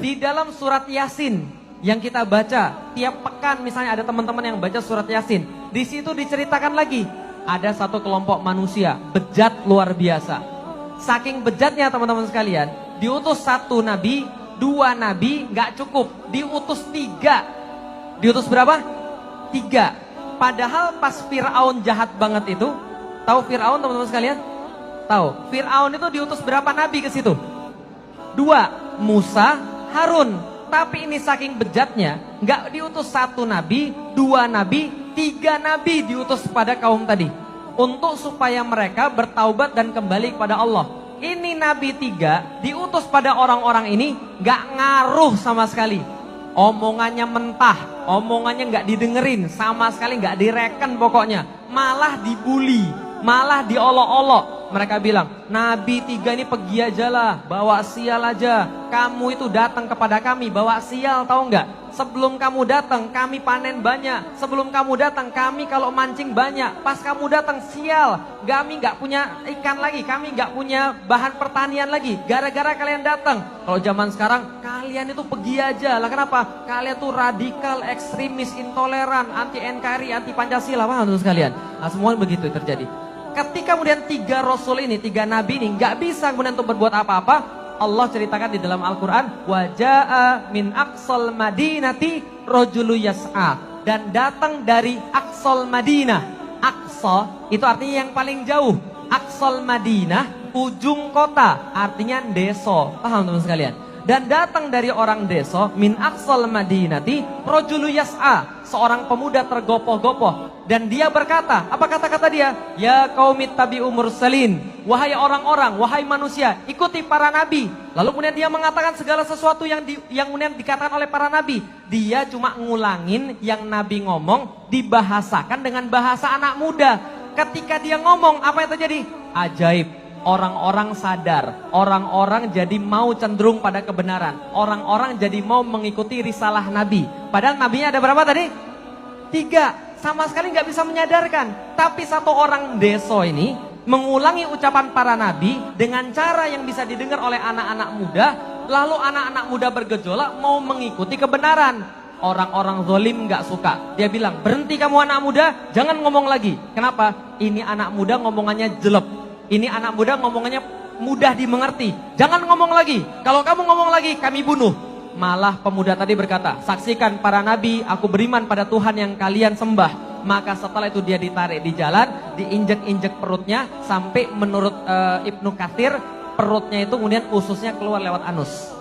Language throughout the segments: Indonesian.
Di dalam surat Yasin yang kita baca tiap pekan, misalnya ada teman-teman yang baca surat Yasin, di situ diceritakan lagi ada satu kelompok manusia bejat luar biasa. Saking bejatnya teman-teman sekalian, diutus satu nabi, dua nabi nggak cukup, diutus tiga. Diutus berapa? Tiga. Padahal pas Fir'aun jahat banget itu, tahu Fir'aun teman-teman sekalian? Tahu. Fir'aun itu diutus berapa nabi ke situ? Dua, Musa, Harun. Tapi ini saking bejatnya, nggak diutus satu nabi, dua nabi, tiga nabi diutus pada kaum tadi, untuk supaya mereka bertaubat dan kembali kepada Allah. Ini nabi tiga diutus pada orang-orang ini nggak ngaruh sama sekali. Omongannya mentah, omongannya nggak didengerin, sama sekali nggak direken pokoknya. Malah dibully, malah diolok-olok. Mereka bilang, nabi tiga ini pergi aja lah, bawa sial aja. Kamu itu datang kepada kami bawa sial, tahu nggak? Sebelum kamu datang kami panen banyak. Sebelum kamu datang kami kalau mancing banyak. Pas kamu datang sial, kami nggak punya ikan lagi, kami nggak punya bahan pertanian lagi. Gara-gara kalian datang. Kalau zaman sekarang kalian itu pergi aja lah. Kenapa? Kalian tuh radikal, ekstremis, intoleran, anti NKRI, anti Pancasila, paham tuh sekalian? Nah, semua begitu terjadi. Ketika kemudian tiga rasul ini, tiga nabi ini nggak bisa kemudian untuk berbuat apa-apa, Allah ceritakan di dalam Al-Quran, waja'a min aqsal madinati rajulu yas'a, dan datang dari aqsal Madinah. Aqsa itu artinya yang paling jauh. Aqsal Madinah, ujung kota, artinya deso. Paham teman sekalian? Dan datang dari orang deso, min aqsal madinati rajulu yas'a, seorang pemuda tergopoh-gopoh, dan dia berkata, apa kata-kata dia? Ya qaumit tabi'u mursalin, wahai orang-orang, wahai manusia, ikuti para nabi. Lalu kemudian dia mengatakan segala sesuatu yang kemudian dikatakan oleh para nabi. Dia cuma ngulangin yang nabi ngomong, dibahasakan dengan bahasa anak muda. Ketika dia ngomong, apa yang terjadi? Ajaib. Orang-orang sadar, orang-orang jadi mau cenderung pada kebenaran, orang-orang jadi mau mengikuti risalah Nabi. Padahal nabinya ada berapa tadi? Tiga, sama sekali nggak bisa menyadarkan. Tapi satu orang deso ini mengulangi ucapan para nabi dengan cara yang bisa didengar oleh anak-anak muda. Lalu anak-anak muda bergejolak mau mengikuti kebenaran. Orang-orang zalim nggak suka. Dia bilang, berhenti kamu anak muda, jangan ngomong lagi. Kenapa? Ini anak muda ngomongannya jelek. Ini anak muda ngomongannya mudah dimengerti. Jangan ngomong lagi. Kalau kamu ngomong lagi, kami bunuh. Malah pemuda tadi berkata, saksikan para nabi, aku beriman pada Tuhan yang kalian sembah. Maka setelah itu dia ditarik di jalan, diinjek-injek perutnya, sampai menurut Ibnu Katsir, perutnya itu kemudian ususnya keluar lewat anus.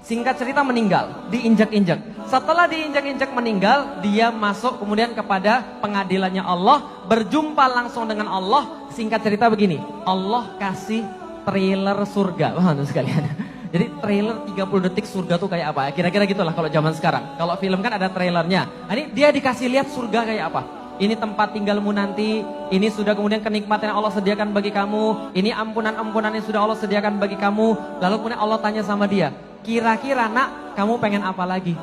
Singkat cerita meninggal, diinjak-injak. Setelah diinjak-injak meninggal, dia masuk kemudian kepada pengadilannya Allah, berjumpa langsung dengan Allah. Singkat cerita begini, Allah kasih trailer surga. Wah, sekalian. Jadi trailer 30 detik surga tuh kayak apa? Kira-kira gitulah kalau zaman sekarang. Kalau film kan ada trailernya. Nah, ini dia dikasih lihat surga kayak apa. Ini tempat tinggalmu nanti, ini sudah kemudian kenikmatan yang Allah sediakan bagi kamu, ini ampunan-ampunan yang sudah Allah sediakan bagi kamu. Lalu kemudian Allah tanya sama dia, kira-kira nak, kamu pengen apa lagi?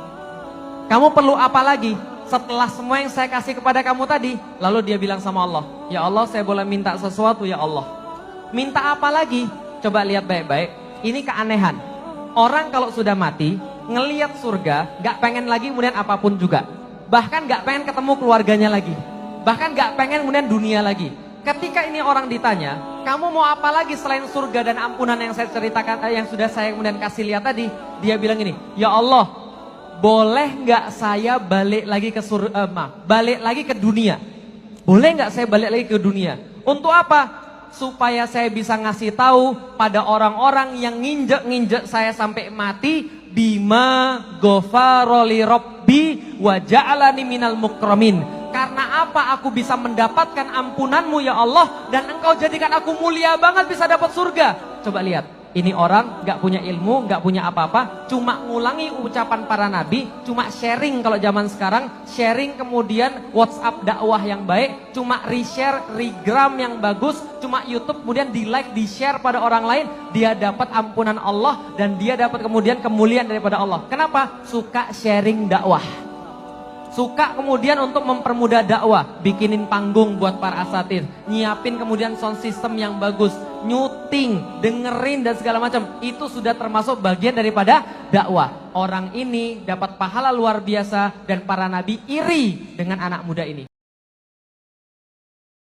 Kamu perlu apa lagi? Setelah semua yang saya kasih kepada kamu tadi. Lalu dia bilang sama Allah, ya Allah saya boleh minta sesuatu ya Allah. Minta apa lagi? Coba lihat baik-baik. Ini keanehan. Orang kalau sudah mati, ngelihat surga, gak pengen lagi kemudian apapun juga. Bahkan gak pengen ketemu keluarganya lagi. Bahkan gak pengen kemudian dunia lagi. Ketika ini orang ditanya, kamu mau apa lagi selain surga dan ampunan yang saya ceritakan, yang sudah saya kemudian kasih lihat tadi? Dia bilang ini, ya Allah, boleh nggak saya balik lagi ke balik lagi ke dunia? Boleh nggak saya balik lagi ke dunia? Untuk apa? Supaya saya bisa ngasih tahu pada orang-orang yang nginjek-nginjek saya sampai mati, bima ghafaroli robbi wa ja'alani minal mukramin. Karena apa aku bisa mendapatkan ampunanmu ya Allah, dan engkau jadikan aku mulia banget bisa dapat surga. Coba lihat, ini orang gak punya ilmu, gak punya apa-apa, cuma ngulangi ucapan para nabi, cuma sharing kalau zaman sekarang, sharing kemudian WhatsApp dakwah yang baik, cuma reshare, regram yang bagus, cuma YouTube kemudian di like, di share pada orang lain, dia dapat ampunan Allah dan dia dapat kemudian kemuliaan daripada Allah. Kenapa? Suka sharing dakwah. Suka kemudian untuk mempermudah dakwah, bikinin panggung buat para asatid, nyiapin kemudian sound system yang bagus, nyuting, dengerin dan segala macam. Itu sudah termasuk bagian daripada dakwah. Orang ini dapat pahala luar biasa dan para nabi iri dengan anak muda ini.